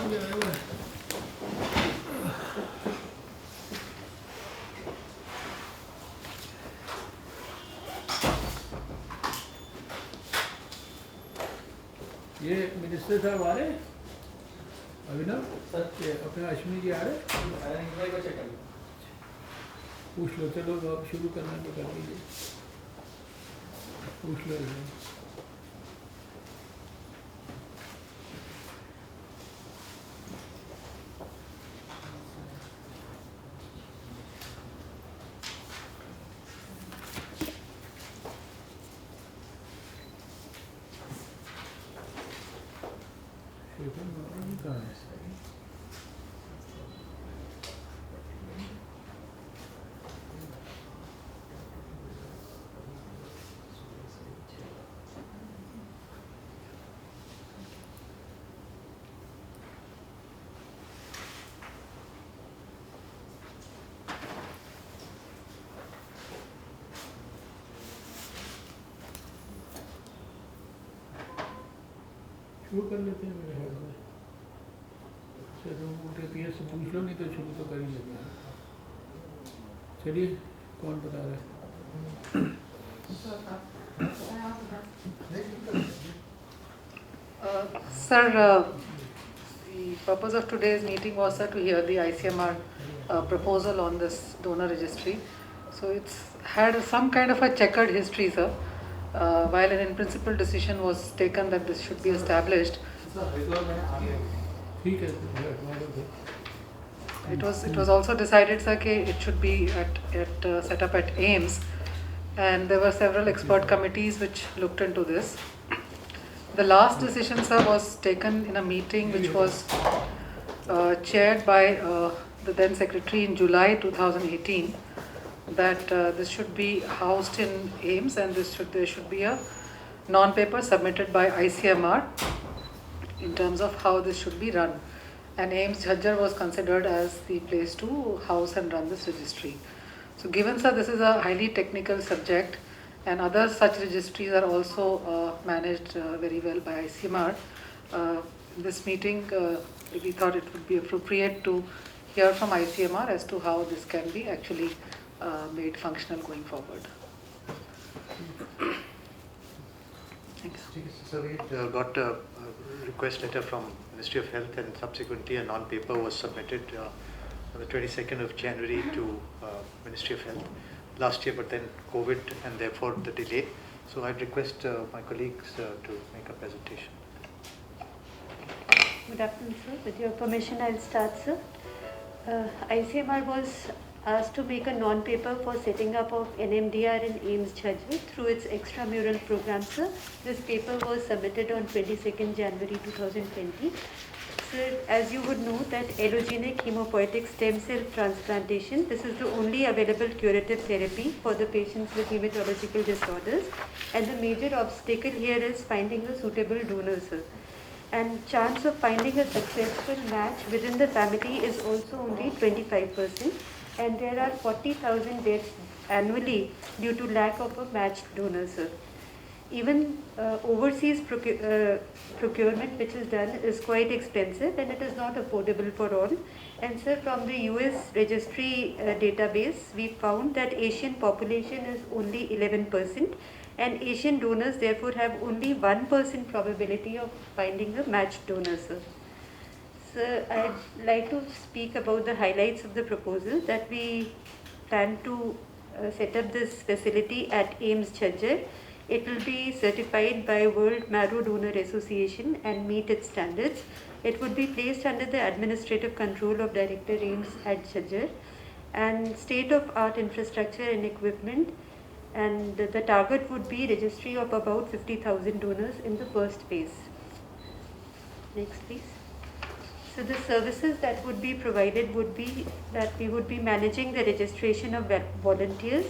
ये मिनिस्टर साहब आ रहे अभिनव सर, ये अपने अश्विनी जी आ रहे पूछ लो। चलो तो आप शुरू करना तो कर लीजिए, पूछ लो। कहाँ है? शुरू कर लेते हैं मेरे ख्याल में। चलो उनके पीएस से पूछ लो, नहीं तो शुरू तो कर ही लेते हैं। चलिए, कौन बता रहा है? Sir, the purpose of today's meeting was, sir, to hear the ICMR proposal on this donor registry. So it's had some kind of a checkered history, sir. While an in-principle decision was taken that this should be established, it was also decided, sir, that it should be set up at AIIMS, and there were several expert committees which looked into this. The last decision, sir, was taken in a meeting which was chaired by the then secretary in July 2018, that this should be housed in AIIMS, and there should be a non-paper submitted by ICMR in terms of how this should be run. And AIIMS Jhajjar was considered as the place to house and run this registry. So given, sir, this is a highly technical subject, and other such registries are also managed very well by ICMR, in this meeting we thought it would be appropriate to hear from ICMR as to how this can be actually made functional going forward. Thanks. So we got a request letter from Ministry of Health, and subsequently a non-paper was submitted on the 22nd of January to Ministry of Health last year, but then COVID and therefore the delay. So I'd request my colleagues to make a presentation. Good afternoon, sir. With your permission, I'll start, sir. ICMR was asked to make a non-paper for setting up of NMDR in AIIMS Jhajjar through its extramural program, sir. This paper was submitted on 22nd January 2020. Sir, as you would know that allogenic hematopoietic stem cell transplantation, this is the only available curative therapy for the patients with hematological disorders, and the major obstacle here is finding a suitable donor, sir. And chance of finding a successful match within the family is also only 25%, and there are 40,000 deaths annually due to lack of a matched donor, sir. Even overseas procurement which is done is quite expensive, and it is not affordable for all. And sir, from the US registry database, we found that Asian population is only 11%, and Asian donors therefore have only 1% probability of finding a matched donor, sir. Sir, I'd like to speak about the highlights of the proposal, that we plan to set up this facility at AIIMS Jhajjar. It will be certified by World Marrow Donor Association and meet its standards. It would be placed under the administrative control of Director AIIMS at Jhajjar, and state-of-art infrastructure and equipment, and the target would be registry of about 50,000 donors in the first phase. Next, please. So the services that would be provided would be that we would be managing the registration of volunteers.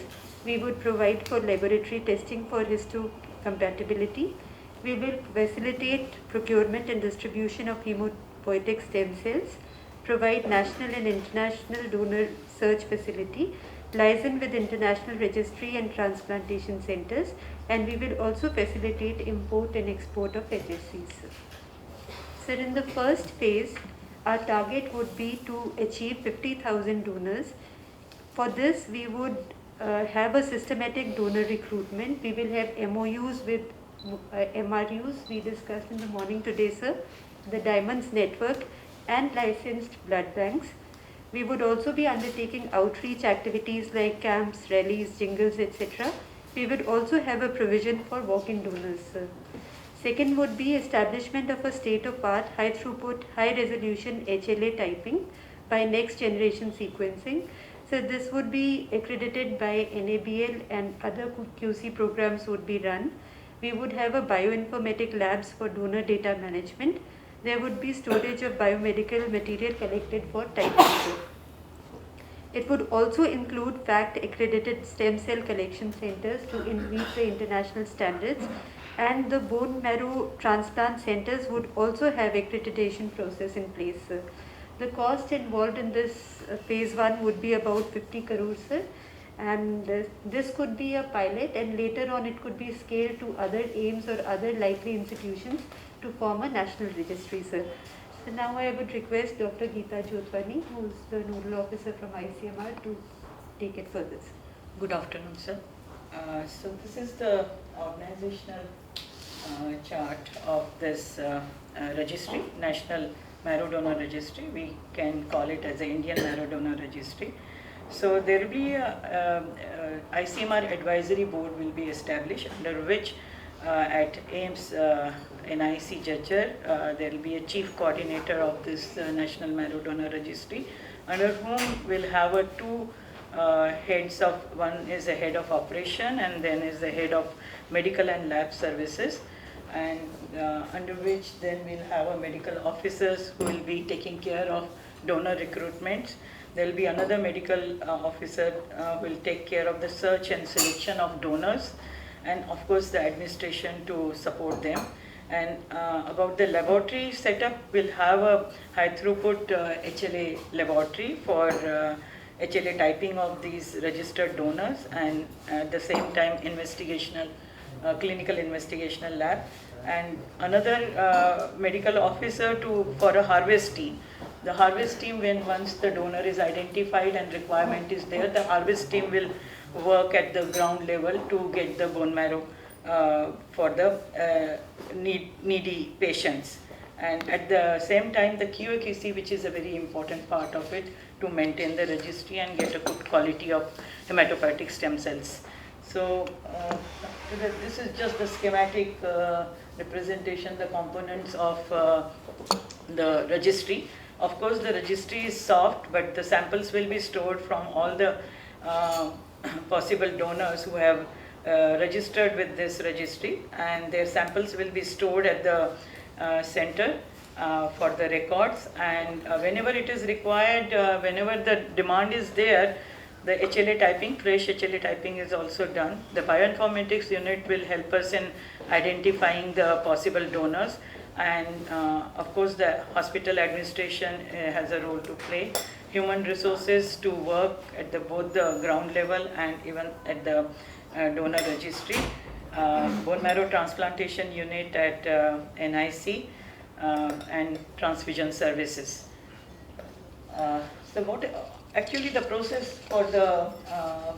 We would provide for laboratory testing for histocompatibility. We will facilitate procurement and distribution of hematopoietic stem cells, provide national and international donor search facility, liaison with international registry and transplantation centers, and we will also facilitate import and export of HSCs. So in the first phase, our target would be to achieve 50,000 donors. For this, we would have a systematic donor recruitment. We will have MOUs with MRUs we discussed in the morning today, sir, the Diamonds Network and licensed blood banks. We would also be undertaking outreach activities like camps, rallies, jingles, etc. We would also have a provision for walk-in donors, sir. Second would be establishment of a state-of-art, high-throughput, high-resolution HLA typing by next-generation sequencing. So this would be accredited by NABL and other QC programs would be run. We would have a bioinformatic labs for donor data management. There would be storage of biomedical material collected for typing. It would also include FACT accredited stem cell collection centers to meet the international standards, and the bone marrow transplant centers would also have accreditation process in place. The cost involved in this phase 1 would be about 50 crores, sir. And this could be a pilot, and later on it could be scaled to other AIIMS or other likely institutions to form a national registry, sir. So now I would request Dr. Geeta Jotwani, who is the nodal officer from ICMR, to take it further. Good afternoon, sir. So this is the organizational chart of this registry, National Marrow Donor Registry. We can call it as the Indian Marrow Donor Registry. So there will be a ICMR advisory board will be established, under which at AIIMS NIC Jajjar there will be a chief coordinator of this National Marrow Donor Registry, under whom we'll have two heads of, one is the head of operation and then is the head of medical and lab services, and under which then we'll have a medical officers who will be taking care of donor recruitments. There will be another medical officer who will take care of the search and selection of donors, and of course the administration to support them. And about the laboratory setup, we'll have a high throughput HLA laboratory for HLA typing of these registered donors, and at the same time investigational, clinical investigational lab, and another medical officer for a harvest team. The harvest team, when once the donor is identified and requirement is there, the harvest team will work at the ground level to get the bone marrow for the needy patients. And at the same time, the QA/QC, which is a very important part of it, to maintain the registry and get a good quality of hematopoietic stem cells. So this is just the schematic representation, the components of the registry. Of course, the registry is soft, but the samples will be stored from all the possible donors who have registered with this registry, and their samples will be stored at the center for the records, and whenever it is required, whenever the demand is there, the HLA typing, fresh HLA typing is also done. The bioinformatics unit will help us in identifying the possible donors, and of course the hospital administration has a role to play. Human resources to work at both the ground level and even at the donor registry. Bone marrow transplantation unit at NIC, and transfusion services. Actually the process for the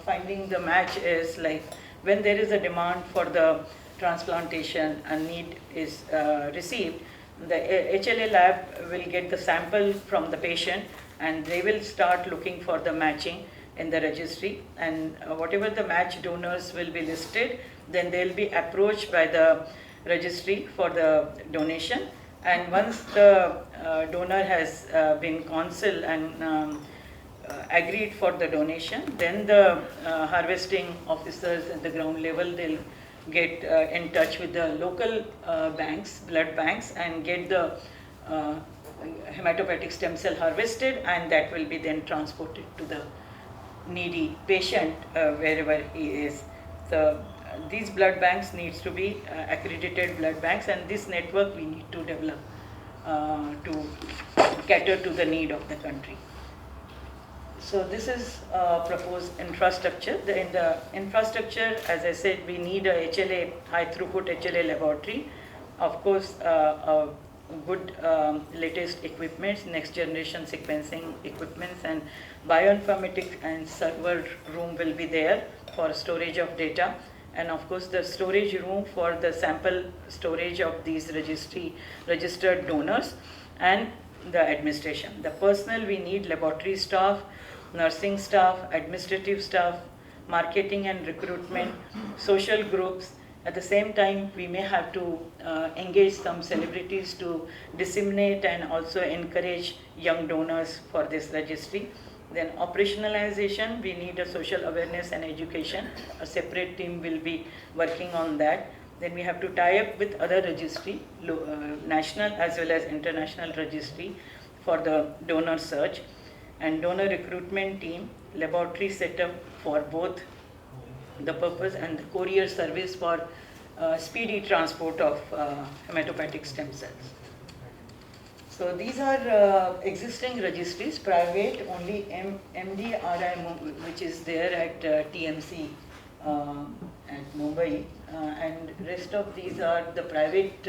finding the match is like, when there is a demand for the transplantation and need is received, the HLA lab will get the sample from the patient, and they will start looking for the matching in the registry, and whatever the match donors will be listed, then they will be approached by the registry for the donation. And once the donor has been counsel and agreed for the donation, then the harvesting officers at the ground level, they'll get in touch with the local banks, blood banks, and get the hematopoietic stem cell harvested, and that will be then transported to the needy patient wherever he is. So these blood banks needs to be accredited blood banks, and this network we need to develop to cater to the need of the country. So this is proposed infrastructure. In the infrastructure, as I said, we need a HLA, high throughput HLA laboratory. Of course, a good latest equipments, next generation sequencing equipments, and bioinformatics and server room will be there for storage of data, and of course the storage room for the sample storage of these registered donors, and the administration. The personnel, we need laboratory staff, nursing staff, administrative staff, marketing and recruitment, social groups. At the same time, we may have to engage some celebrities to disseminate and also encourage young donors for this registry. Then operationalization, we need a social awareness and education. A separate team will be working on that. Then we have to tie up with other registry, national as well as international registry for the donor search, and donor recruitment team, laboratory setup for both the purpose, and the courier service for speedy transport of hematopoietic stem cells. So these are existing registries, private, only MDRI, which is there at TMC at Mumbai, and rest of these are the private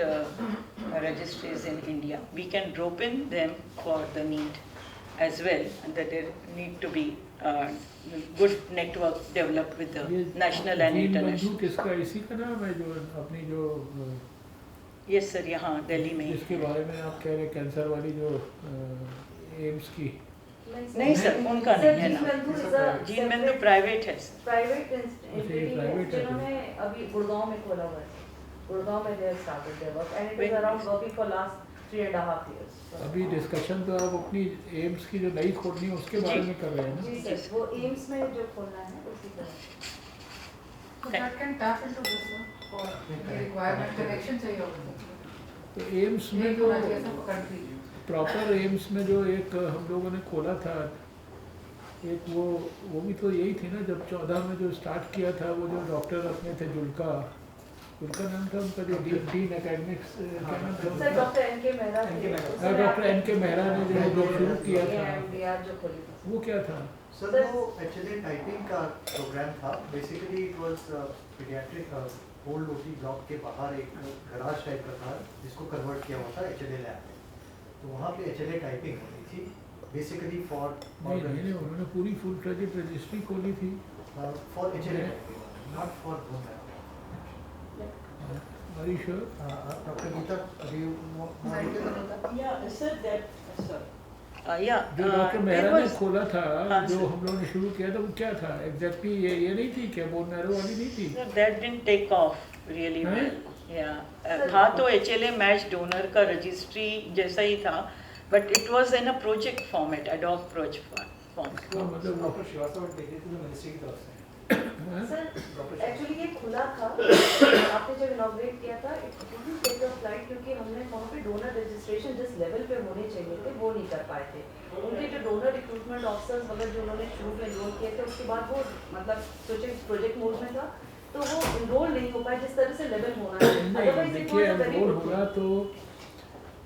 registries in India. We can rope in them for the need as well, and that there need to be good network developed with the national and international. किसका इसी का नाम है जो अपनी जो Yes sir, यहाँ दिल्ली में जिसके बारे में आप कह रहे हैं कैंसर वाली जो एम्स की नहीं सर, उनका नहीं है ना। जीन बंधु प्राइवेट है सर। प्राइवेट इंस्टीट्यूट जिन्होंने अभी गुड़गांव में खोला हुआ है, गुड़गांव में they started their work and it is around working for last 3.5 years. अभी डिस्कशन तो आप अपनी एम्स की जो नई खोलनी है उसके बारे में कर रहे हैं ना? जी सर, वो एम्स में जो खोलना है उसी तरह। So that can tap into this one for the requirement connection चाहिए होगा। तो एम्स में जो प्रॉपर एम्स में जो एक हम लोगों ने खोला था, एक वो भी तो यही थी ना, जब 14 में जो स्टार्ट किया था, वो जो डॉक्टर अपने थे जुल्का नाम था उनका, जो डीन एकेडमिक्स क्या नाम था? Sir doctor NK Mehra. Doctor NK Mehra ने जो शुरू किया था, जो खोली थी वो क्या था? सर वो एक्चुअली टाइपिंग का प्रोग्राम था। Basically it was paediatric old OT block के बाहर एक गराज टाइप का था जिसको कन्वर्ट किया हुआ था एचएलए लैब में। तो वहाँ पे एचएलए टाइपिंग होती थी बेसिकली फॉर नहीं, उन्होंने पूरी फुल फ्लेजेड रजिस्ट्री खोली थी for HLA typing, not for bone marrow. Are you sure? Doctor Geeta, do you want? Yeah, sir, that sir. Yeah. जो डॉक्टर मेहरा ने खोला था, हाँ, जो sir. हम लोगों ने शुरू किया था, वो क्या था एग्जैक्टली? ये नहीं थी क्या, बोन मैरो वाली नहीं थी? Sir, that didn't take off really हैं? well. Yeah. था तो HLA मैच डोनर का रजिस्ट्री जैसा ही था, but it was in a project format, ad hoc project format. हाँ, मतलब वो हाँ? सर एक्चुअली ये खुला था, आपने जब इनॉग्रेट किया था it didn't take a flight क्योंकि हमने वहाँ पे डोनर रजिस्ट्रेशन जिस लेवल पे होने चाहिए थे वो नहीं कर पाए थे। उनके जो डोनर रिक्रूटमेंट ऑफिसर्स वगैरह जो उन्होंने शुरू में इनरोल किए थे, उसके बाद वो मतलब सोचे प्रोजेक्ट मोड में था तो वो इनरोल नहीं हो पाए जिस तरह से लेवल होना है। नहीं, देखिए एनरोल होगा तो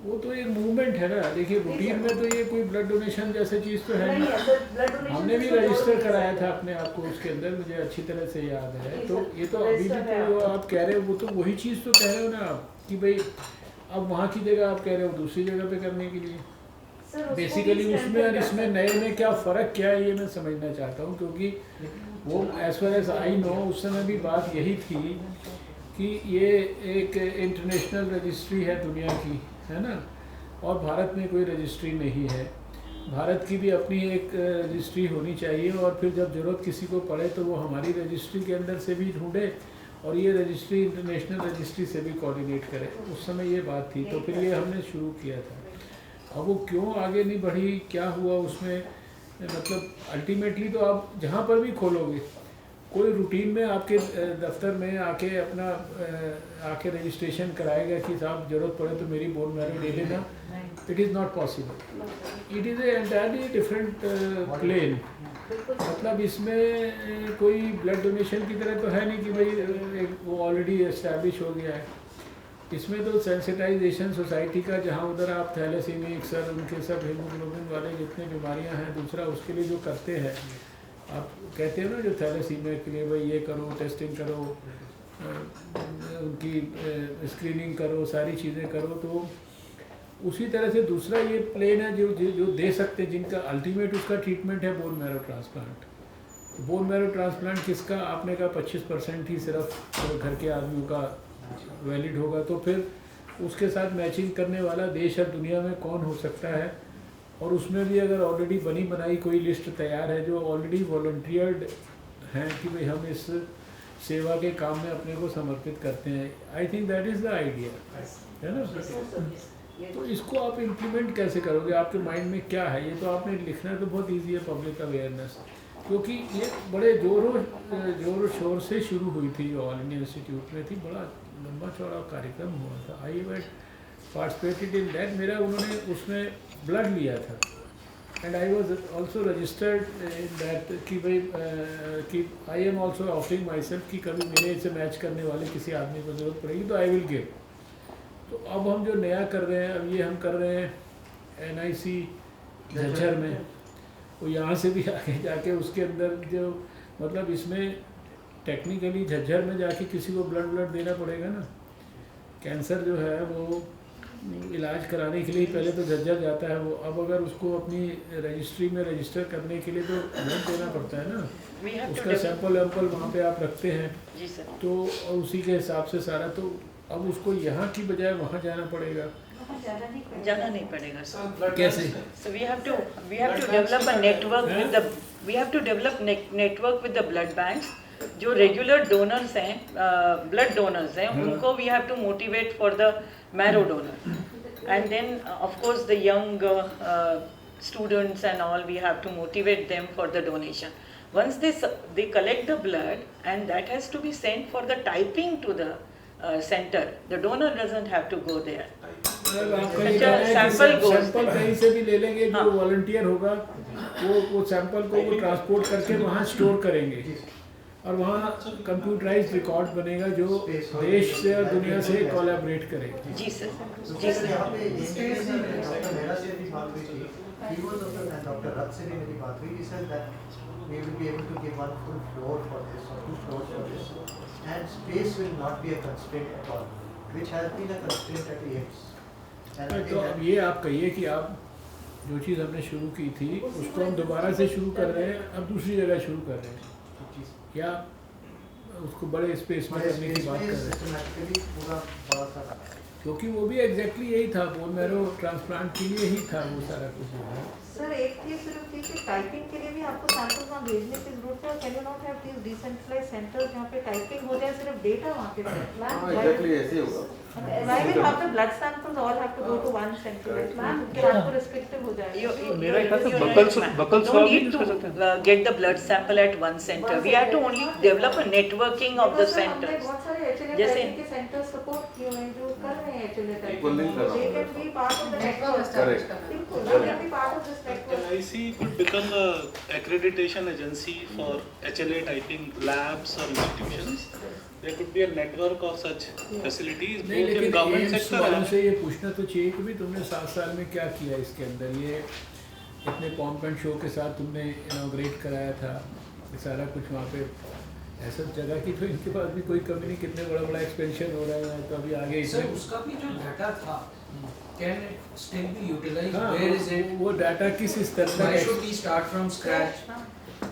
वो तो एक मूवमेंट है ना। देखिए रूटीन में तो ये कोई ब्लड डोनेशन जैसे चीज़ तो है नहीं नहीं। है सर, ब्लड डोनेशन हमने भी रजिस्टर कराया था अपने आप को उसके अंदर, मुझे अच्छी तरह से याद है। तो ये तो अभी भी तो आप कह रहे हो, वो तो वही चीज़ तो कह रहे हो ना आप कि भाई अब वहाँ की जगह आप कह रहे हो दूसरी जगह पे करने के लिए। बेसिकली उसमें और इसमें नए में क्या फ़र्क क्या है, ये मैं समझना चाहता हूँ। क्योंकि वो as far as I know उस समय भी बात यही थी कि ये एक इंटरनेशनल रजिस्ट्री है दुनिया की, है ना, और भारत में कोई रजिस्ट्री नहीं है। भारत की भी अपनी एक रजिस्ट्री होनी चाहिए, और फिर जब ज़रूरत किसी को पड़े तो वो हमारी रजिस्ट्री के अंदर से भी ढूंढे और ये रजिस्ट्री इंटरनेशनल रजिस्ट्री से भी कोऑर्डिनेट करे। उस समय ये बात थी, तो फिर ये हमने शुरू किया था। अब वो क्यों आगे नहीं बढ़ी, क्या हुआ उसमें, मतलब अल्टीमेटली तो आप जहाँ पर भी खोलोगे, कोई रूटीन में आपके दफ्तर में आके अपना आके रजिस्ट्रेशन कराएगा कि साहब ज़रूरत पड़े तो मेरी बोन मैरो ले लेना। It is not possible. It is a entirely different plane. मतलब इसमें कोई ब्लड डोनेशन की तरह तो है नहीं कि भाई वो ऑलरेडी एस्टैब्लिश हो गया है। इसमें तो सेंसिटाइजेशन सोसाइटी का, जहाँ उधर आप थैलेसीमिक सर उनके सब हीमोग्लोबिन वाले जितने बीमारियाँ हैं, दूसरा उसके लिए जो करते हैं, आप कहते हो ना जो थैलेसीमिया के लिए भाई ये करो, टेस्टिंग करो, उनकी स्क्रीनिंग करो, सारी चीज़ें करो, तो उसी तरह से दूसरा ये प्लेन है जो जो जो दे सकते हैं, जिनका अल्टीमेट उसका ट्रीटमेंट है bone marrow transplant. Bone marrow transplant किसका, आपने कहा 25% ही सिर्फ घर के आदमियों का वैलिड होगा, तो फिर उसके साथ मैचिंग करने वाला देश और दुनिया में कौन हो सकता है? और उसमें भी अगर ऑलरेडी बनी बनाई कोई लिस्ट तैयार है जो ऑलरेडी वॉलंटियर्ड हैं कि भाई हम इस सेवा के काम में अपने को समर्पित करते हैं, I think that is the idea, है ना? तो इसको आप इम्प्लीमेंट कैसे करोगे? आपके माइंड में क्या है? ये तो आपने लिखना तो बहुत ईजी है, पब्लिक अवेयरनेस, क्योंकि ये बड़े जोरों शोर से शुरू हुई थी, ऑल इंडिया इंस्टीट्यूट में थी, बड़ा लंबा चौड़ा कार्यक्रम हुआ था। I have participated in that. मेरा उन्होंने उसमें ब्लड लिया था and I was also registered in that कि भाई कि I am also offering my self कि कभी मेरे से मैच करने वाले किसी आदमी को ज़रूरत पड़ेगी तो आई विल गिव। तो अब हम जो नया कर रहे हैं, अब ये हम कर रहे हैं NIC झज्जर में, वो यहाँ से भी आगे जाके उसके अंदर जो मतलब इसमें टेक्निकली झज्जर में जाके किसी को ब्लड देना पड़ेगा ना। कैंसर जो है वो इलाज कराने के लिए पहले तो झज्जर जाता है वो, अब अगर उसको अपनी रजिस्ट्री में रजिस्टर करने के लिए तो ब्लड देना पड़ता है ना, उसका सैंपल वैम्पल वहाँ पे आप रखते हैं जी सर। तो और उसी के हिसाब से सारा, तो अब उसको यहाँ की बजाय वहाँ जाना पड़ेगा। जाना नहीं पड़ेगा सर। कैसे? So we have to develop a network with the network with the blood banks. जो रेगुलर डोनर्स हैं, ब्लड डोनर्स हैं, उनको we have to motivate for the marrow donor, and then of course the young students and all, we have to motivate them for the donation. Once they collect the blood and that has to be sent for the typing to the center, the donor doesn't have to go there. Sample कहीं से भी ले लेंगे, जो volunteer होगा वो sample को वो ट्रांसपोर्ट करके वहाँ स्टोर करेंगे और वहाँ कंप्यूटराइज्ड रिकॉर्ड बनेगा जो देश से और दुनिया से कोलैबोरेट करेगा। जी सर, जी सर। डॉक्टर रथ से भी मेरी बात हुई, sir that we will be able to give one full floor for this or 2 floors for this, and space will not be a constraint at all, which has been a constraint at AIIMS. तो अब ये आप कहिए कि आप जो चीज़ हमने शुरू की थी उसको हम दोबारा से शुरू कर रहे हैं, अब दूसरी जगह शुरू कर रहे हैं, या उसको बड़े स्पेस में करने की बात कर रहे हैं? क्योंकि वो भी एग्जैक्टली यही था, बोन मैरो ट्रांसप्लांट के लिए ही था वो सारा कुछ। सर एक चीज जरूर थी कि टाइपिंग के लिए भी आपको सैंपल वहाँ भेजने की जरूरत है। Can you not have these decentralised centres जहाँ पे टाइपिंग हो जाए, सिर्फ डेटा वहाँ पे एग्जैक्टली ऐसे ही होगा। Why will have the blood samples all have to go to one centralized lab? फिर आपको restrictive हो जाएगा। मेरा ख्याल से buckle no need to get the blood sample at one center. We have to only develop a networking of the centers. बहुत सारे HLA जैसे के सेंटर्स सपोर्ट किए हुए हैं जो कर रहे हैं HLA का। Equal link करा। They can be part of the network. Correct. बिल्कुल, they can be part of this network. NIC could become a accreditation agency for HLA typing labs or institutions. There could be a network of such facilities नहीं, both in लेकिन government AIIMS sector वालों and से ये पूछना तो चाहिए कि भी तुमने 7 साल में क्या किया इसके अंदर, ये इतने पॉम्प एंड शो के साथ तुमने इनॉग्रेट कराया था, ये सारा कुछ वहाँ पे ऐसा जगह की तो इनके पास भी कोई कमी नहीं, कितने बड़ा बड़ा एक्सपेंशन हो रहा है, तो अभी आगे सर उसका भी जो डाटा था can it still be utilised, हाँ, वेयर इज इट, वो डाटा किस स्तर व्हाई शुड तक वी स्टार्ट फ्रॉम स्क्रैच?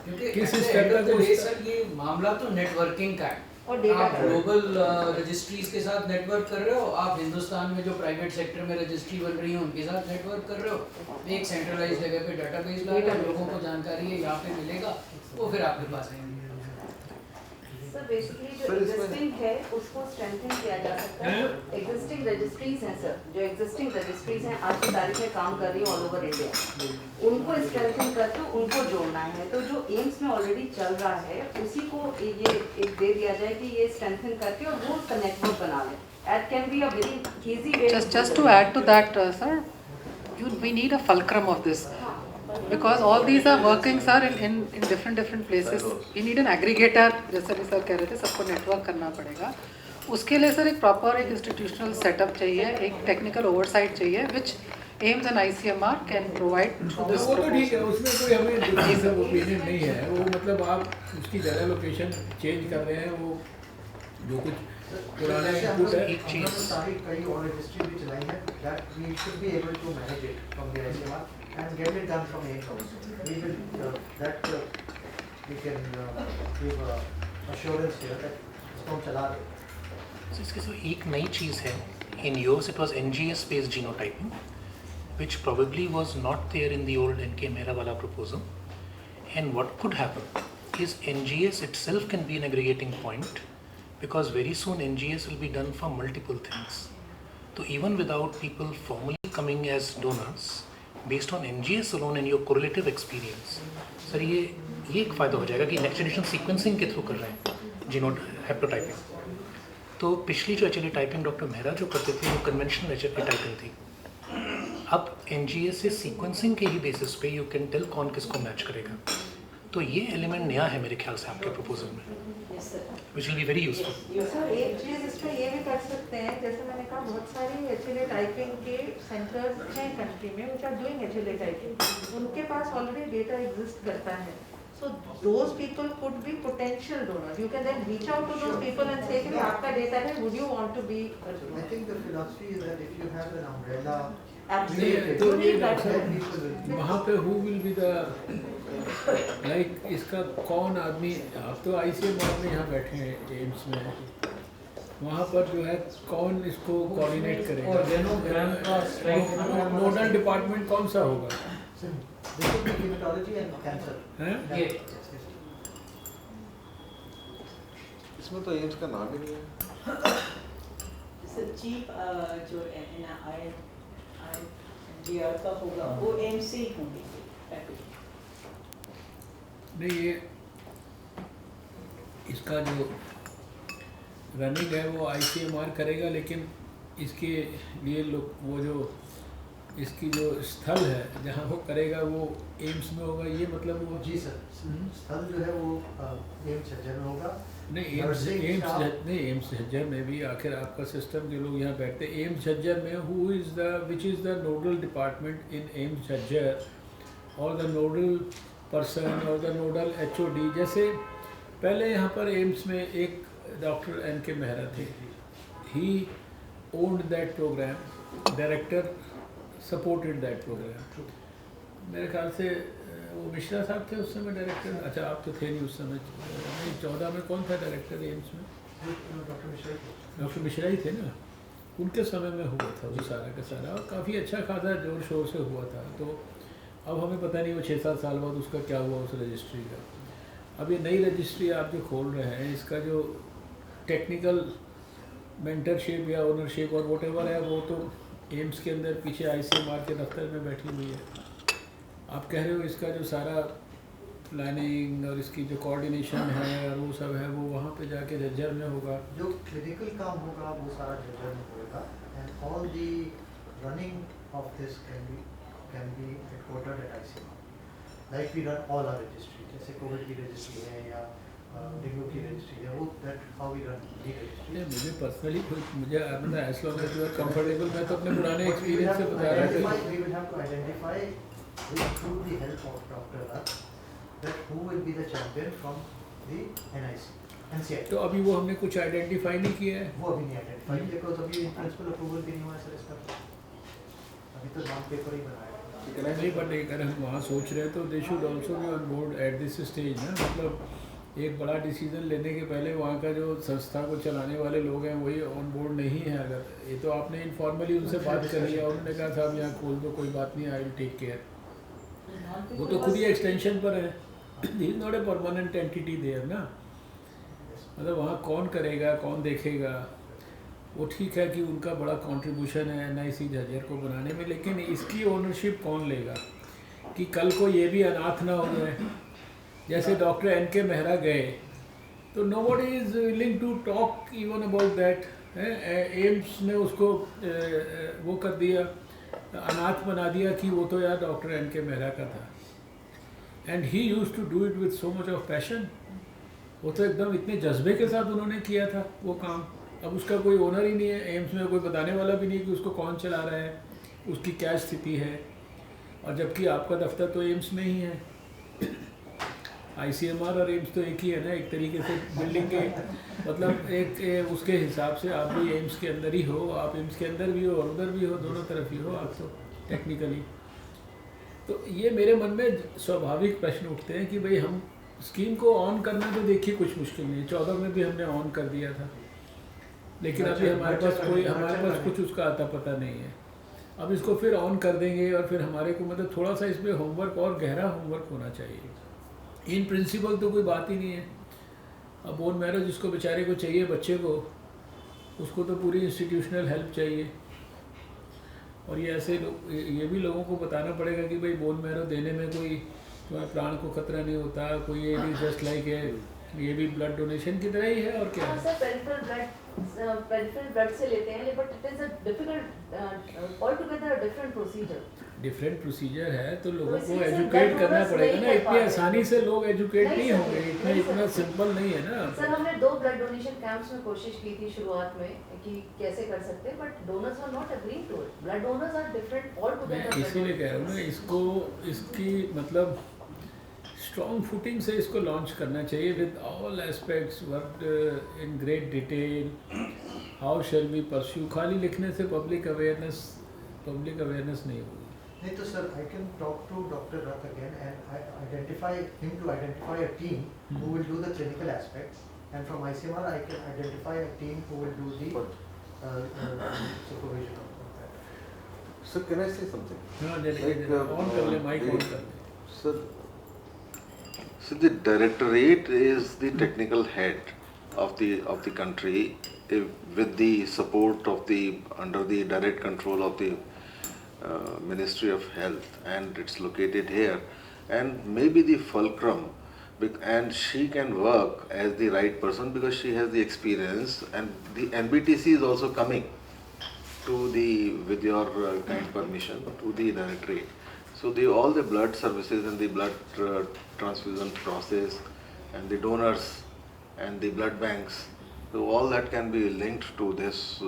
क्योंकि किस at the स्तर end of तक the day, उसका- सर ये मामला तो नेटवर्किंग का है। और डेटा आप का। ग्लोबल रजिस्ट्रीज के साथ नेटवर्क कर रहे हो, आप हिंदुस्तान में जो प्राइवेट सेक्टर में रजिस्ट्री बन रही है उनके साथ नेटवर्क कर रहे हो, एक सेंट्रलाइज जगह पे डाटाबेस ला रहे हो, लोगों को जानकारी है यहाँ पे मिलेगा, वो फिर आपके पास आएंगे। सर बेसिकली जो एग्जिस्टिंग है उसको स्ट्रेंथन किया जा सकता है। एग्जिस्टिंग रजिस्ट्रीज हैं सर, जो एग्जिस्टिंग रजिस्ट्रीज हैं आज की तारीख में काम कर रही है ऑल ओवर इंडिया, उनको स्ट्रेंथन करके उनको जोड़ना है। तो जो एम्स में ऑलरेडी चल रहा है उसी को ये एक दे दिया जाए कि ये स्ट्रेंथन करके और वो नेटवर्क बना ले। That can be a very easy way. Just to add to that, sir, we need a fulcrum of this. Because all these are working, sir, in different places. We need an aggregator, जैसे भी sir कह रहे थे, सबको network करना पड़ेगा। उसके लिए सर एक प्रॉपर एक इंस्टीट्यूशनल सेटअप चाहिए, एक टेक्निकल ओवरसाइट चाहिए, which AIIMS and ICMR can provide through this वो तो ठीक है, proposal. उसमें कोई हमें डिफरेंस ऑफ ओपिनियन नहीं है। वो मतलब आप उसकी जगह लोकेशन चेंज कर रहे हैं, वो जो कुछ पुराना जैसे हम इनपुट लोग है। एक चीज़- सारी कई और रजिस्ट्री भी चलाई है, that we should be able to manage it from the ICMR and get it done from AIMS also. We will, we can give assurance here that इसको हम चला रहे हैं। So, इसके साथ एक नई चीज़ है, in yours it was NGS based genotyping, which probably was not there in the old NK Mehra wala proposal. And what could happen is NGS itself can be an aggregating point, because very soon NGS will be done for multiple things. So even without people formally coming as donors, based on NGS alone and your correlative experience, sir ये एक फ़ायदा हो जाएगा कि next generation sequencing के through कर रहे हैं जीनोट हेप्टोटाइपिंग। तो पिछली जो HLA टाइपिंग डॉक्टर मेहरा जो करते थे वो कन्वेंशनल HLA टाइपिंग थी। अब NGS से सीक्वेंसिंग के ही बेसिस पे यू कैन टेल कौन किसको मैच करेगा। तो ये एलिमेंट नया है मेरे ख्याल से आपके प्रपोजल में, Yes, sir. Which will be very useful. Sir एक चीज़ इसमें ये भी कर सकते हैं, जैसे मैंने कहा बहुत सारी HLA टाइपिंग के सेंटर्स हैं कंट्री में which are doing HLA typing, उनके पास ऑलरेडी डेटा एग्जिस्ट करता है, so those people could be potential donors. You can then reach out to those people and say कि आपका डेटा है, would you want to be a I donor? think the philosophy is that if you have an umbrella, Absolutely. तो You ये need that. Doctor साहब, वहाँ पे who will be the like इसका कौन आदमी, आप तो ICMR में यहाँ बैठे हैं एम्स में, वहाँ पर जो है कौन इसको कोऑर्डिनेट करेगा, नोडल डिपार्टमेंट कौन सा होगा, this would be hematology and cancer. हैं? ये इसमें तो एम्स का नाम ही नहीं है। सर चीफ जो NGR का होगा वो एम्स से ही होंगे पैकेज। नहीं, ये इसका जो रनिंग है वो ICMR करेगा, लेकिन इसके लिए लोग वो जो इसकी जो स्थल है जहाँ वो करेगा वो एम्स में होगा, ये मतलब वो जी सर, स्थल जो है वो एम्स झज्जर में होगा। नहीं Nursing staff- एम्स झज्जर में भी आखिर आपका सिस्टम के लोग यहाँ बैठते हैं। एम्स झज्जर में who is the which is the nodal department in AIIMS Jhajjar और द नोडल पर्सन और द नोडल HOD। जैसे पहले यहाँ पर एम्स में एक डॉक्टर NK मेहरा थे, he owned that programme, director supported that programme. मेरे ख्याल से वो मिश्रा साहब थे उस समय डायरेक्टर, अच्छा आप तो थे नहीं उस समय, नहीं 14 में कौन था डायरेक्टर एम्स में? डॉक्टर मिश्रा ही थे ना, उनके समय में हुआ था वो सारा का सारा, और काफ़ी अच्छा खासा जोर शोर से हुआ था। तो अब हमें पता नहीं वो 6-7 साल बाद उसका क्या हुआ उस रजिस्ट्री का। अब ये नई रजिस्ट्री आप जो खोल रहे हैं, इसका जो टेक्निकल मेंटरशिप या ओनरशिप और वोट एवर है वो तो एम्स के अंदर पीछे ICMR के दफ्तर में बैठी हुई है। आप कह रहे हो इसका जो सारा प्लानिंग और इसकी जो कोऑर्डिनेशन है और वो सब है वो वहाँ पे जाके झज्जर में होगा। जो क्लिनिकल काम होगा वो सारा झज्जर में होगा, and all the running of this can be headquartered at ICMR, like we run all our registry, जैसे कोविड की रजिस्ट्री है या डेंगू की रजिस्ट्री है, वो that how we run the registry. नहीं, मुझे पर्सनली मुझे मतलब as long as you are comfortable, मैं तो अपने पुराने एक्सपीरियंस से बता रहा था। We will have to identify through the help of Dr. Raj that who will be the champion from the NCI. तो अभी वो हमने कुछ आइडेंटिफाई नहीं किया है। वो अभी नहीं आइडेंटिफाई किया बिकॉज अभी प्रिंसिपल अप्रूवल भी नहीं हुआ है सर इसका, अभी तो नॉन पेपर ही बनाया है। नहीं, बट अगर हम वहाँ सोच रहे हैं तो they should also be on board at this stage ना, मतलब एक बड़ा डिसीजन लेने के पहले वहाँ का जो संस्था को चलाने वाले लोग हैं वही ऑन बोर्ड नहीं है। अगर ये तो आपने इनफॉर्मली उनसे बात कर लिया, उन्होंने कहा साहब यहाँ खोल दो, कोई बात नहीं, आई विल टेक केयर, वो तो खुद ही एक्सटेंशन पर है, is not a permanent entity there ना, मतलब वहाँ कौन करेगा कौन देखेगा, वो ठीक है कि उनका बड़ा कंट्रीब्यूशन है NIC झज्जर को बनाने में, लेकिन इसकी ओनरशिप कौन लेगा कि कल को ये भी अनाथ ना हो जाए। जैसे डॉक्टर NK मेहरा गए तो nobody is willing to talk even about that, AIIMS ने उसको वो कर दिया, अनाथ बना दिया कि वो तो यार डॉक्टर NK मेहरा का था, and he used to do it with so much of passion, वो तो एकदम इतने जज्बे के साथ उन्होंने किया था वो काम। अब उसका कोई ओनर ही नहीं है, एम्स में कोई बताने वाला भी नहीं कि उसको कौन चला रहा है, उसकी क्या स्थिति है, और जबकि आपका दफ्तर तो एम्स में ही है। ICMR और एम्स तो एक ही है ना, एक तरीके से बिल्डिंग के मतलब एक उसके हिसाब से आप भी एम्स के अंदर ही हो, आप एम्स के अंदर भी हो और उधर भी हो, दोनों तरफ ही हो आप तो टेक्निकली। तो ये मेरे मन में स्वाभाविक प्रश्न उठते हैं कि भाई हम स्कीम को ऑन करना तो देखिए कुछ मुश्किल नहीं है, 14 में भी हमने ऑन कर दिया था, लेकिन अभी हमारे पास कुछ उसका आता पता नहीं है। अब इसको फिर ऑन कर देंगे और फिर हमारे को मतलब थोड़ा सा इसमें होमवर्क और गहरा होमवर्क होना चाहिए। इन प्रिंसिपल तो कोई बात ही नहीं है। अब बोन मैरो जिसको बेचारे को चाहिए बच्चे को, उसको तो पूरी इंस्टीट्यूशनल हेल्प चाहिए। और ये ऐसे ये भी लोगों को बताना पड़ेगा कि भाई बोन मैरो देने में कोई तुम्हारे प्राण को खतरा नहीं होता, कोई ये भी जस्ट लाइक है, ये भी ब्लड डोनेशन की तरह ही है और क्या है। सर पेरिफेरल ब्लड से लेते हैं, but it is a difficult all together different procedure. Different procedure है तो लोगों को एजुकेट करना पड़ेगा ना, इतनी आसानी से लोग एजुकेट नहीं होंगे, इतना सिंपल नहीं है ना। सर हमने 2 ब्लड डोनेशन कैंप्स में कोशिश की थी शुरुआत में कि कैसे कर सकते हैं, but donors are not agreeing to it. Blood donors are different all together. इसीलिए कह रहा हूँ ना, इसको इसकी मतलब स्ट्रॉन्ग फुटिंग से इसको लॉन्च करना चाहिए with all aspects work in great detail. How shall we pursue, खाली लिखने से पब्लिक अवेयरनेस नहीं होगी। नहीं तो sir I can talk to doctor Rath again and identify him to identify a team who will do the clinical aspects and from ICMR I can identify a team who will do the supervision of that. Sir, can I say something? हाँ on कर ले, mic on कर ले। Sir, so the directorate is the technical head of the country, with the support of under the direct control of the Ministry of Health, and it's located here, and maybe the fulcrum, and she can work as the right person because she has the experience, and the NBTC is also coming to with your kind permission, to the directorate. So all the blood services and the blood transfusion process and the donors and the blood banks, so all that can be linked to this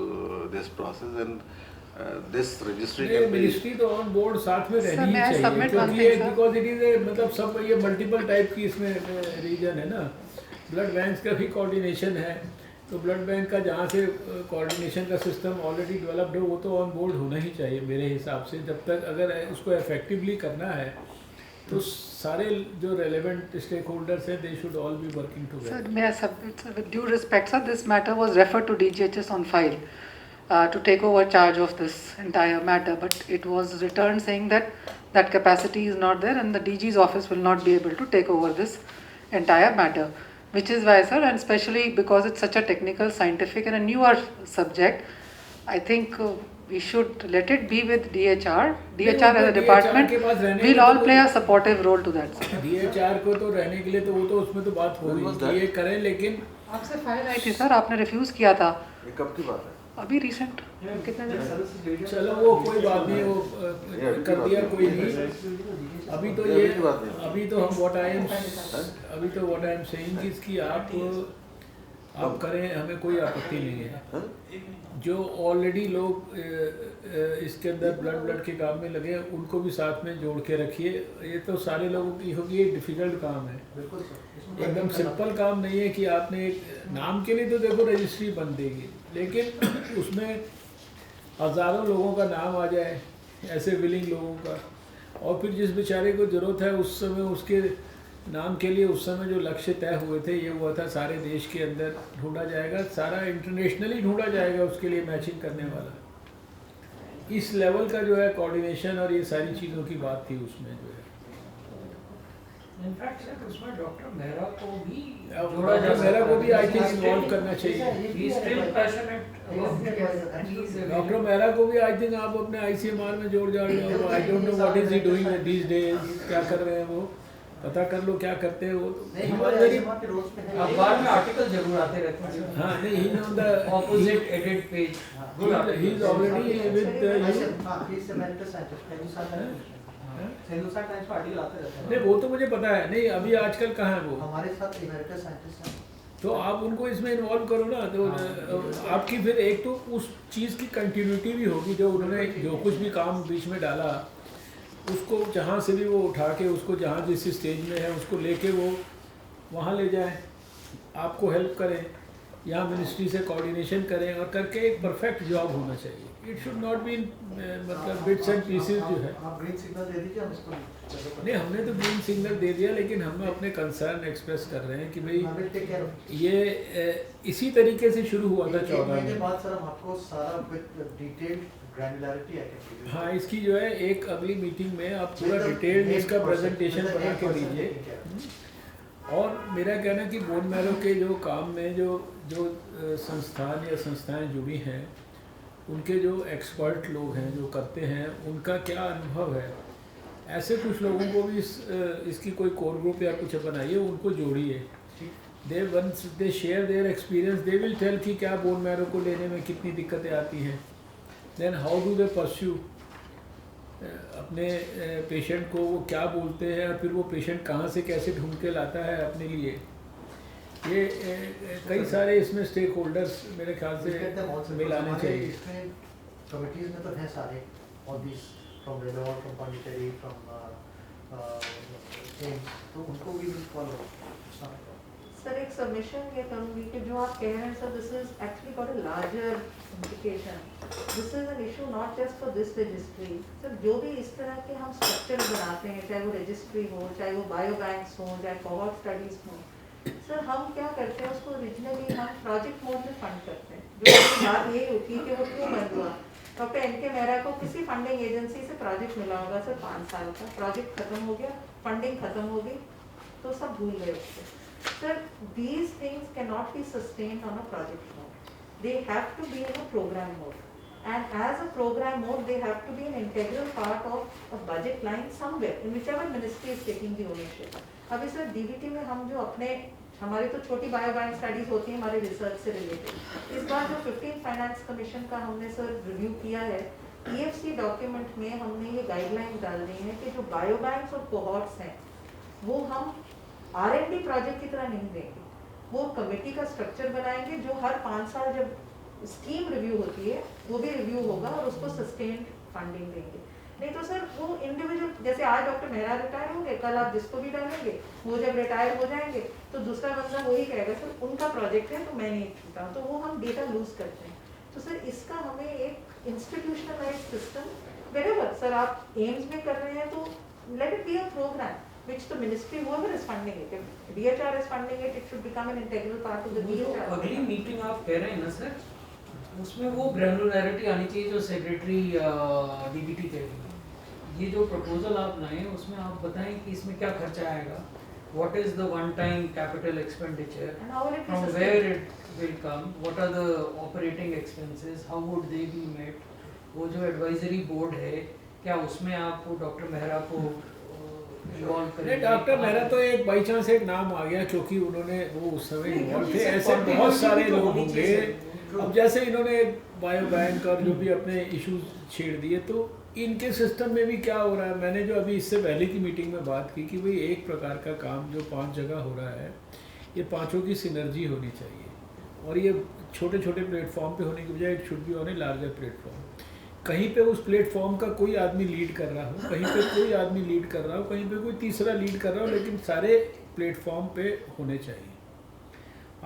process, and this registry can be. Ministry तो on board साथ में रहनी ही चाहिए, क्योंकि because it is मतलब सब ये multiple type की इसमें रीजन है ना। ब्लड बैंक्स का भी कोऑर्डिनेशन है, तो ब्लड बैंक का जहाँ से कोऑर्डिनेशन का सिस्टम ऑलरेडी डेवलप्ड हो वो तो ऑन बोर्ड होना ही चाहिए मेरे हिसाब से। जब तक अगर उसको इफेक्टिवली करना है तो सारे जो रेलेवेंट स्टेक होल्डर्स हैं they should all be working together. Sir, may I submit, sir, with due respect, sir, this matter was referred to DGHS on file to take over charge of this entire matter, but it was returned saying that capacity is not there and the DG's office will not be able to take over this entire matter, which is why, sir, and especially because it's such a technical, scientific and a newer subject, I think we should let it be with DHR. DHR as a department will all play a supportive role to that, sir. DHR को तो रहने के लिए तो वो तो उसमें तो बात हो गई ये करें, लेकिन आपसे फाइल आई थी सर, आपने रिफ्यूज किया था। ये कब की बात है? अभी रिसेंट कितने दिन? चलो वो कोई बात नहीं, वो कर दिया कोई नहीं। अभी तो हम व्हाट आई एम सेइंग कि इसकी आप करें, हमें कोई आपत्ति नहीं है। जो ऑलरेडी लोग इसके अंदर ब्लड के काम में लगे हैं उनको भी साथ में जोड़ के रखिए। ये तो सारे लोगों की होगी, एक डिफ़िकल्ट काम है, एकदम सिंपल काम नहीं है कि आपने एक नाम के लिए तो देखो रजिस्ट्री बन देगी, लेकिन उसमें हज़ारों लोगों का नाम आ जाए, ऐसे विलिंग लोगों का, और फिर जिस बेचारे को ज़रूरत है उस समय उसके नाम के लिए उस समय जो लक्ष्य तय हुए थे ये हुआ था सारे देश के अंदर ढूंढा जाएगा, सारा इंटरनेशनली ढूंढा जाएगा उसके लिए मैचिंग करने वाला। इस लेवल का जो है कोऑर्डिनेशन और ये सारी चीज़ों की बात थी उसमें जो है। इनफैक्ट सर उसमें डॉक्टर मेहरा को भी आई थिंक इन्वॉल्व करना चाहिए। डॉक्टर मेहरा को भी आई थिंक आप अपने ICMR में जोड़ जाओ। I don't know what is he doing these days, क्या कर रहे हैं वो, पता कर लो क्या करते हैं वो। अखबार में आर्टिकल जरूर आते रहते हैं। हाँ नहीं, he is on the opposite edit page, he is already with Hindustan times में आर्टिकल आते रहते हैं। नहीं वो तो मुझे पता है, नहीं अभी आजकल कहाँ है वो, हमारे साथ इमेरिटस साइंटिस्ट हैं, तो आप उनको इसमें इन्वॉल्व करो ना, तो आपकी फिर एक तो उस चीज़ की कंटिन्यूटी भी होगी, जो उन्होंने जो कुछ भी काम बीच में डाला उसको जहाँ से भी वो उठा के उसको जहाँ जिस स्टेज में है उसको लेके वो वहाँ ले जाएं, आपको हेल्प करें, यहाँ मिनिस्ट्री से कोऑर्डिनेशन करें और करके एक परफेक्ट जॉब होना चाहिए. इट शुड नॉट बी मतलब बिट्स एंड पीसेस जो है. आप ग्रीन सिग्नल दे दीजिए, हम इसको नहीं, हमने तो ग्रीन सिग्नल दे दिया, लेकिन हम अपने कंसर्न एक्सप्रेस कर रहे हैं कि भाई ये इसी तरीके से शुरू हुआ था 14 में. बाद सर हम आपको सारा डिटेल्ड ग्रैन्युलैरिटी है. हाँ, इसकी जो है एक अगली मीटिंग में आप पूरा डिटेल्ड इसका प्रेजेंटेशन बना के दीजिए. और मेरा कहना कि बोन मैरो के जो काम में जो जो संस्थान या संस्थाएं जुड़ी हैं, उनके जो एक्सपर्ट लोग हैं जो करते हैं, उनका क्या अनुभव है, ऐसे कुछ लोगों को भी इसकी कोई कोर ग्रुप या कुछ बनाइए, उनको जोड़िए. Once they share their experience they will tell कि क्या बोन मैरो को लेने में कितनी दिक्कतें आती हैं. Then how do they pursue अपने पेशेंट को, वो क्या बोलते हैं और फिर वो पेशेंट कहाँ से कैसे ढूंढ के लाता है अपने लिए. ये कई सारे इसमें स्टेक होल्डर्स मेरे ख्याल से मिलाने चाहिए. इसमें कमिटीज में तो हैं सारे, और this from Vellore, from Pondicherry, from AIIMS, तो उनको भी फॉलो. सर एक सबमिशन ये करूँगी कि जो आप कह रहे हैं sir, this is actually got a larger implication. This is an issue not just for this registry. Sir जो भी इस तरह के हम स्ट्रक्चर बनाते हैं, चाहे वो रजिस्ट्री हो, चाहे वो बायो बैंक्स हो, चाहे कोहॉर्ट स्टडीज हो, सर हम क्या करते हैं उसको ओरिजिनली हम प्रोजेक्ट मोड में फंड करते हैं. जो बात ये होती है कि वो क्यों बंद हुआ. Doctor NK. मेहरा को किसी फंडिंग एजेंसी से प्रोजेक्ट मिला होगा सर 5 साल का, प्रोजेक्ट खत्म हो गया, फंडिंग खत्म हो गई, तो सब भूल गए उससे. Sir, these things cannot be sustained on a project mode. They have to be in a program mode. And as a program mode, they have to be an integral part of a budget line somewhere, in whichever ministry is taking the ownership. अभी sir DBT में हम जो अपने हमारी तो छोटी bio bank studies होती हैं हमारे रिसर्च से रिलेटेड. इस बार जो 15 फाइनेंस कमीशन का हमने सर रिव्यू किया है, EFC डॉक्यूमेंट में हमने ये गाइडलाइन डाल दी है कि जो बायो बैंक्स और कोहॉर्ट्स हैं वो हम R&D प्रोजेक्ट की तरह नहीं देंगे. वो कमेटी का स्ट्रक्चर बनाएंगे जो हर 5 साल जब स्कीम रिव्यू होती है वो भी रिव्यू होगा और उसको सस्टेन्ड फंडिंग देंगे. नहीं तो सर वो इंडिविजुअल, जैसे आज डॉक्टर मेहरा रिटायर होंगे, कल आप जिसको भी डालेंगे, वो जब रिटायर हो जाएंगे तो दूसरा बंदा वही कहेगा सर उनका प्रोजेक्ट है तो मैं नहीं छूटा, तो वो हम डेटा लूज करते हैं. तो सर इसका हमें एक इंस्टीट्यूशनलाइज सिस्टम, वेरेवर सर आप एम्स में कर रहे हैं तो let it be a programme which the ministry whoever is funding it, if DHR is funding it, it should become an integral part of the DHR. अगली मीटिंग आप कह रहे हैं ना सर, उसमें वो ग्रैनुलैरिटी आनी चाहिए जो सेक्रेटरी DBT कहेगी. ये जो प्रपोजल आप लाए हैं उसमें आप बताएं कि इसमें क्या खर्चा आएगा, what is the one time capital expenditure, from where it will come, what are the operating expenses, how would they be met. वो जो एडवाइजरी बोर्ड है क्या उसमें आपको डॉक्टर मेहरा को नहीं, डॉक्टर मेहरा तो एक बाई चांस एक नाम आ गया क्योंकि उन्होंने वो उस समय इन्वॉल्व थे. ऐसे बहुत सारे लोग होंगे. अब जैसे इन्होंने बायो बैंक और जो भी अपने इश्यूज छेड़ दिए, तो इनके सिस्टम में भी क्या हो रहा है. मैंने जो अभी इससे पहले की मीटिंग में बात की कि भाई एक प्रकार का काम जो 5 जगह हो रहा है, ये पाँचों की सिनर्जी होनी चाहिए. और ये छोटे छोटे प्लेटफॉर्म पे होने की बजाय it should be on a larger platform. कहीं पे उस प्लेटफॉर्म का कोई आदमी लीड कर रहा हो, कहीं पे कोई आदमी लीड कर रहा हो, कहीं पे कोई तीसरा लीड कर रहा हो, लेकिन सारे प्लेटफॉर्म पे होने चाहिए.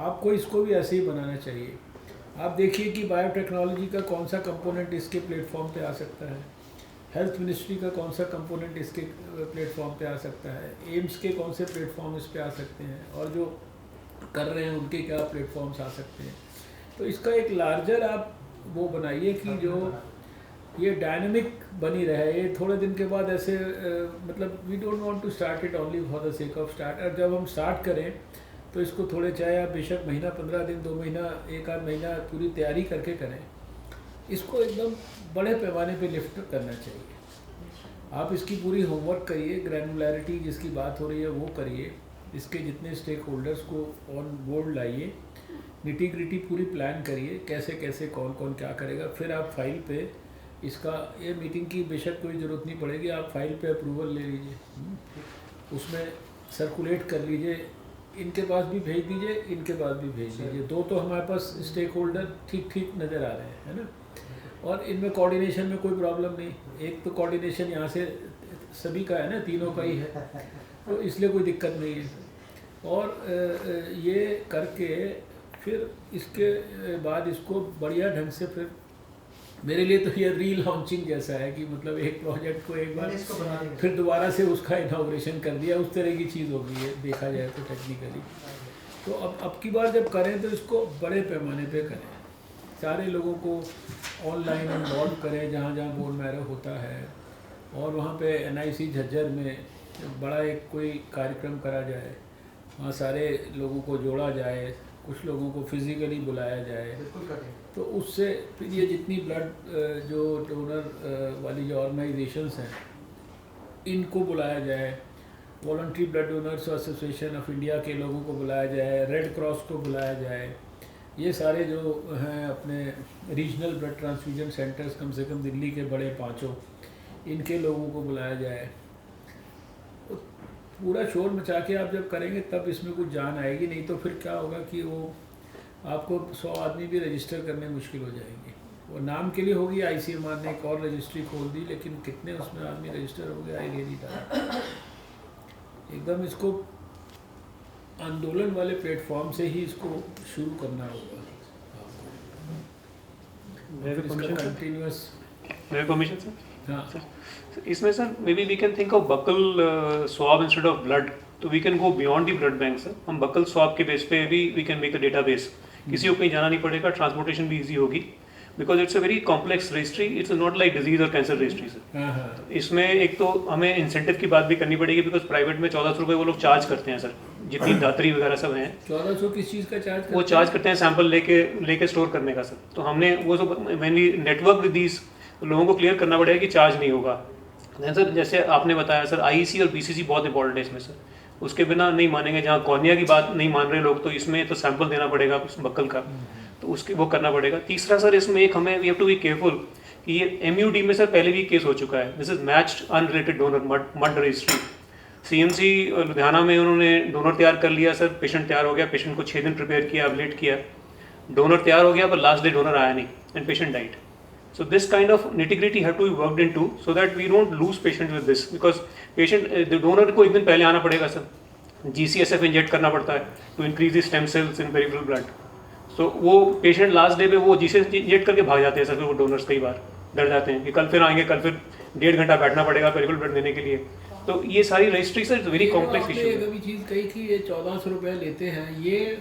आपको इसको भी ऐसे ही बनाना चाहिए. आप देखिए कि बायोटेक्नोलॉजी का कौन सा कंपोनेंट इसके प्लेटफॉर्म पे आ सकता है, हेल्थ मिनिस्ट्री का कौन सा कंपोनेंट इसके प्लेटफॉर्म पे आ सकता है, एम्स के कौन से प्लेटफॉर्म इस पे आ सकते हैं, और जो कर रहे हैं उनके क्या प्लेटफॉर्म्स आ सकते हैं. तो इसका एक लार्जर आप वो बनाइए कि जो ये डायनामिक बनी रहे. ये थोड़े दिन के बाद ऐसे मतलब we don't want to start it only for the sake of start. और जब हम स्टार्ट करें तो इसको थोड़े चाहे आप बेशक महीना 15 दिन 2 महीना 1 आध महीना पूरी तैयारी करके करें. इसको एकदम बड़े पैमाने पे लिफ्ट करना चाहिए. आप इसकी पूरी होमवर्क करिए, ग्रैनुलैरिटी जिसकी बात हो रही है वो करिए, इसके जितने स्टेक होल्डर्स को ऑन बोर्ड लाइए, निटी ग्रिटी पूरी प्लान करिए, कैसे कैसे कौन कौन क्या करेगा. फिर आप फाइल पे इसका, ये मीटिंग की बेशक कोई ज़रूरत नहीं पड़ेगी, आप फाइल पे अप्रूवल ले लीजिए, उसमें सर्कुलेट कर लीजिए, इनके पास भी भेज दीजिए, इनके पास भी भेज दीजिए. 2 तो हमारे पास स्टेक होल्डर ठीक ठीक नज़र आ रहे हैं, है ना. और इनमें कोऑर्डिनेशन में कोई प्रॉब्लम नहीं. एक तो कोऑर्डिनेशन यहाँ से सभी का है ना, तीनों का ही है, तो इसलिए कोई दिक्कत नहीं है. और ये करके फिर इसके बाद इसको बढ़िया ढंग से फिर मेरे लिए तो ये री लॉन्चिंग जैसा है कि मतलब एक प्रोजेक्ट को एक बार इसको बना देंगे। फिर दोबारा से उसका इनॉग्रेशन कर दिया, उस तरह की चीज़ हो गई है देखा जाए तो टेक्निकली। तो अब की बार जब करें तो इसको बड़े पैमाने पे करें, सारे लोगों को ऑनलाइन इन्वॉल्व करें जहाँ जहाँ बोन मैरो होता है, और वहाँ पे NIC झज्जर में बड़ा एक कोई कार्यक्रम करा जाए, वहाँ सारे लोगों को जोड़ा जाए, कुछ लोगों को फिज़िकली बुलाया जाए, बिल्कुल करेंगे। तो उससे फिर ये जितनी ब्लड जो डोनर वाली जो ऑर्गेनाइजेशंस हैं इनको बुलाया जाए, voluntary blood donors association of India के लोगों को बुलाया जाए, रेड क्रॉस को बुलाया जाए, ये सारे जो हैं अपने रीजनल ब्लड ट्रांसफ्यूजन सेंटर्स कम से कम दिल्ली के बड़े 5 इनके लोगों को बुलाया जाए। पूरा शोर मचा के आप जब करेंगे तब इसमें कुछ जान आएगी, नहीं तो फिर क्या होगा कि वो आपको 100 आदमी भी रजिस्टर करने मुश्किल हो जाएंगे। वो नाम के लिए होगी, ICMR ने एक और रजिस्ट्री खोल दी, लेकिन कितने उसमें आदमी रजिस्टर हो गए आई रियली डोंट। एकदम इसको आंदोलन वाले प्लेटफॉर्म से ही इसको शुरू करना होगा, कंटिन्यूस। Permission sir? हाँ सर, इसमें sir maybe we can think of buccal swab instead of blood, तो we can go beyond the blood bank sir. हम बकल स्वैब के बेस पे भी we can make a database, किसी को कहीं जाना नहीं पड़ेगा, ट्रांसपोर्टेशन भी इजी होगी, because it's a very complex registry, it's not like disease और कैंसर रजिस्ट्री सर। इसमें एक तो हमें इंसेंटिव की बात भी करनी पड़ेगी, बिकॉज प्राइवेट में 1400 रुपये वो लोग चार्ज करते हैं सर, जितनी दात्री वगैरह सब हैं 1400 किस चीज़ का चार्ज? वो चार्ज करते हैं सैंपल लेके स्टोर करने का सर। तो हमने वो सब when we network with these लोगों को क्लियर करना पड़ेगा कि चार्ज नहीं होगा। सर जैसे आपने बताया सर, IEC और BCC बहुत इंपॉर्टेंट है इसमें सर, उसके बिना नहीं मानेंगे। जहाँ कॉर्निया की बात नहीं मान रहे लोग, तो इसमें तो सैंपल देना पड़ेगा बक्कल का, तो उसके वो करना पड़ेगा। तीसरा सर, इसमें एक हमें we have to be careful कि ये MUD में सर पहले भी केस हो चुका है, this is matched unrelated donor mud registry. CMC Ludhiana में उन्होंने डोनर तैयार कर लिया सर, पेशेंट तैयार हो गया, पेशेंट को 6 दिन प्रिपेयर किया, एबलेट किया, डोनर तैयार हो गया, पर लास्ट डे डोनर आया नहीं and patient died. So this kind of nitty-gritty have to be worked into so that we don't lose patient with this, because patient the donor को एक दिन पहले आना पड़ेगा सर, GCSF इंजेक्ट करना पड़ता है to increase the stem cells in peripheral blood। So वो पेशेंट लास्ट डे पे वो GCSF इंजेक्ट करके भाग जाते हैं सर, फिर वो डोनर्स कई बार डर जाते हैं कि कल फिर आएंगे, कल फिर 1.5 घंटा बैठना पड़ेगा पेरिफेरल ब्लड देने के लिए। तो ये सारी registry sir very complex issue है। कभी चीज़ कही कि ये 1400 रुपये लेते हैं, ये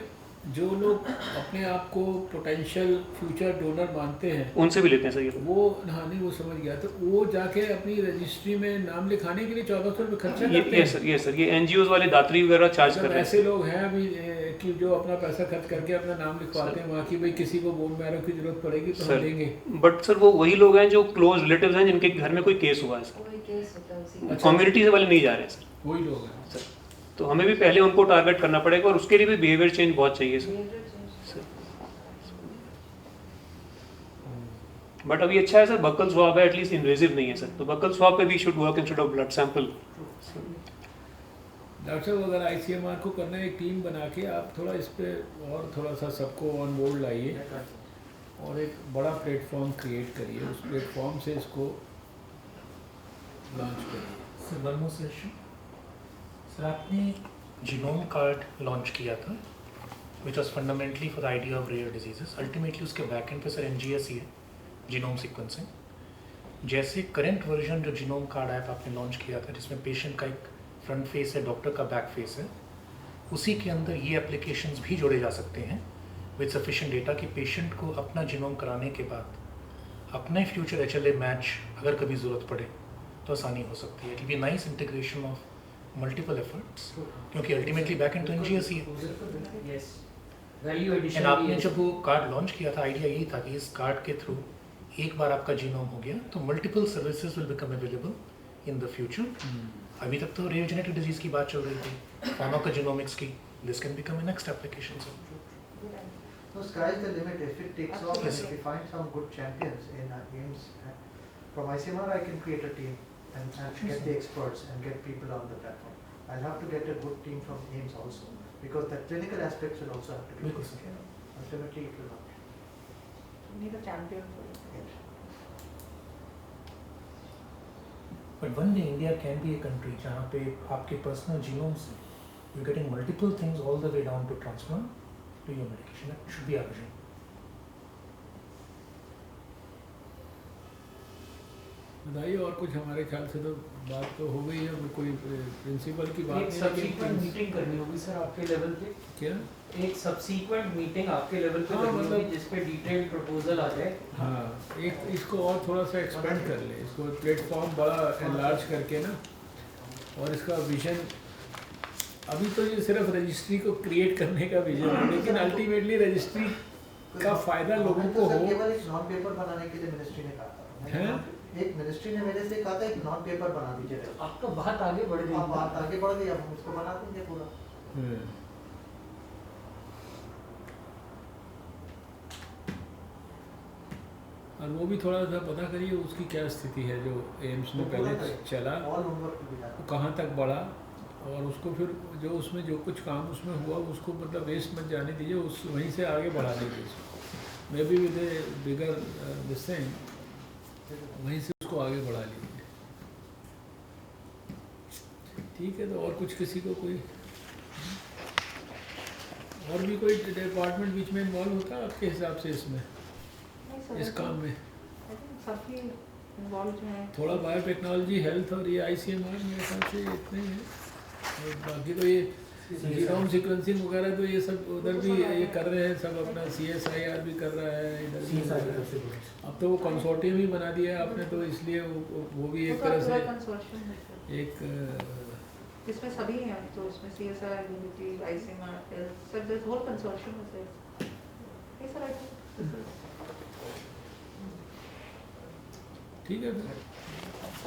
जो लोग अपने आप को पोटेंशियल फ्यूचर डोनर मानते हैं उनसे भी लेते हैं सर ये वो। हाँ नहीं, वो समझ गया। तो वो जाके अपनी रजिस्ट्री में नाम लिखाने के लिए 1400 रुपये खर्चा करते हैं। ये सर ये NGOs वाले दात्री वगैरह चार्ज कर रहे हैं। ऐसे लोग हैं अभी कि जो अपना पैसा खर्च करके अपना नाम लिखवाते हैं वहाँ की, भाई किसी को बोन मैरो की जरूरत पड़ेगी तो हम देंगे। बट सर वो वही लोग हैं जो क्लोज रिलेटिव्स हैं, जिनके घर में कोई केस हुआ है सर, कम्युनिटी से वाले नहीं जा रहे हैं सर, वही लोग हैं सर। तो हमें भी पहले उनको टारगेट करना पड़ेगा, और उसके लिए भी बिहेवियर चेंज बहुत चाहिए सर। बट अभी अच्छा है सर, बक्कल स्वैब है, एटलीस्ट इन्वेजिव नहीं है सर, तो बक्कल स्वैब पे भी should work instead of blood sample. Doctor साहब अगर ICMR को करना है, एक टीम बना के आप थोड़ा इस पे और थोड़ा सा सबको ऑन बोर्ड लाइए और एक बड़ा प्लेटफॉर्म क्रिएट करिए, उस प्लेटफॉर्म से इसको लॉन्च करिए। Sir one more session sir, आपने जीनोम कार्ड लॉन्च किया था which was fundamentally for the idea of rare diseases. Ultimately उसके बैक एंड पे सर NGS ही है, जीनोम सीक्वेंसिंग। जैसे करंट वर्जन जो जीनोम कार्ड ऐप आपने लॉन्च किया था, जिसमें पेशेंट का एक फ्रंट फेस है, डॉक्टर का बैक फेस है, उसी के अंदर ये एप्लीकेशंस भी जोड़े जा सकते हैं विद सफिशिएंट डेटा कि पेशेंट को अपना जीनोम कराने के बाद अपने फ्यूचर HLA मैच अगर कभी ज़रूरत पड़े तो आसानी हो सकती है। It will be nice integration of multiple efforts, क्योंकि अल्टीमेटली बैक एंड तो NGS ही है। एंड आपने जब वो कार्ड लॉन्च किया था, आइडिया यही था कि इस कार्ड के थ्रू एक बार आपका जीनोम हो गया तो multiple services will become available in the future. अभी तक तो रेयर जेनेटिक डिजीज की बात चल रही थी, फार्माकोजेनोमिक्स की, this can become a next application sir. So sky is the limit. If it takes off and if we find some good champions in AIIMS, from ICMR I can create a team and get the experts and get people on the platform. I'll have to get a good team from AIIMS also, because the clinical aspects will also have to be taken care of. Ultimately it will not. You need a champion for it. Yes. But one day India can be a country जहाँ पे आपके personal genome से You're getting multiple things all the way down to transplant to your medication. That should be our vision. बताइए और कुछ। हमारे ख्याल से तो बात तो हो गई है, अब कोई प्रिंसिपल की बात एक नहीं है सब्सीक्वेंट मीटिंग करनी होगी सर आपके लेवल पे। क्या? एक सब्सीक्वेंट मीटिंग आपके लेवल पे हाँ, करनी होगी मतलब- जिस पे डिटेल्ड प्रपोजल आ जाए। हाँ, एक इसको और थोड़ा सा एक्सपेंड कर ले, इसको प्लेटफॉर्म बड़ा एनलार्ज करके ना, और इसका विजन। अभी तो ये सिर्फ रजिस्ट्री को क्रिएट करने का विजन है, लेकिन अल्टीमेटली रजिस्ट्री का फायदा लोगों को हो। केवल एक नॉन पेपर बनाने के लिए मिनिस्ट्री ने कहा था। हैं? एक मिनिस्ट्री ने मेरे से कहा था एक नॉन पेपर बना दीजिए। आपका बात आगे बढ़ गई। अब बात आगे बढ़ गई, अब हम उसको बना देंगे पूरा। और वो भी थोड़ा सा पता करिए उसकी क्या स्थिति है, जो एम्स में पहले चला ऑल होमवर्क भी डाला। वो कहाँ तक बढ़ा, और उसको फिर जो उसमें जो कुछ काम उसमें हुआ उसको मतलब वेस्ट मत जाने दीजिए, उस वहीं से आगे बढ़ा दीजिए इसको। May be with A bigger this thing, वहीं से उसको आगे बढ़ा लीजिए। ठीक है, तो और कुछ किसी को कोई और भी कोई डिपार्टमेंट बीच में इन्वॉल्व होता है आपके हिसाब से इसमें, इस काम में? सभी इन्वॉल्व हैं। थोड़ा बायोटेक्नोलॉजी, हेल्थ और ये ICMR मेरे ख्याल से इतने ही है, और बाकी तो ये जीनोम सीक्वेंसिंग वगैरह तो ये सब उधर भी ये कर रहे हैं सब, अपना CSIR भी कर रहा है इधर भी कर रहा है। अब तो वो कंसोर्टियम ही बना दिया है आपने, तो इसलिए वो भी एक तरह से एक इसमें सभी हैं, तो उसमें CSR, IDBT, ICMR, हेल्थ, सब दिस होल कंसोर्शियम है सर। ये सर ठीक है फिर।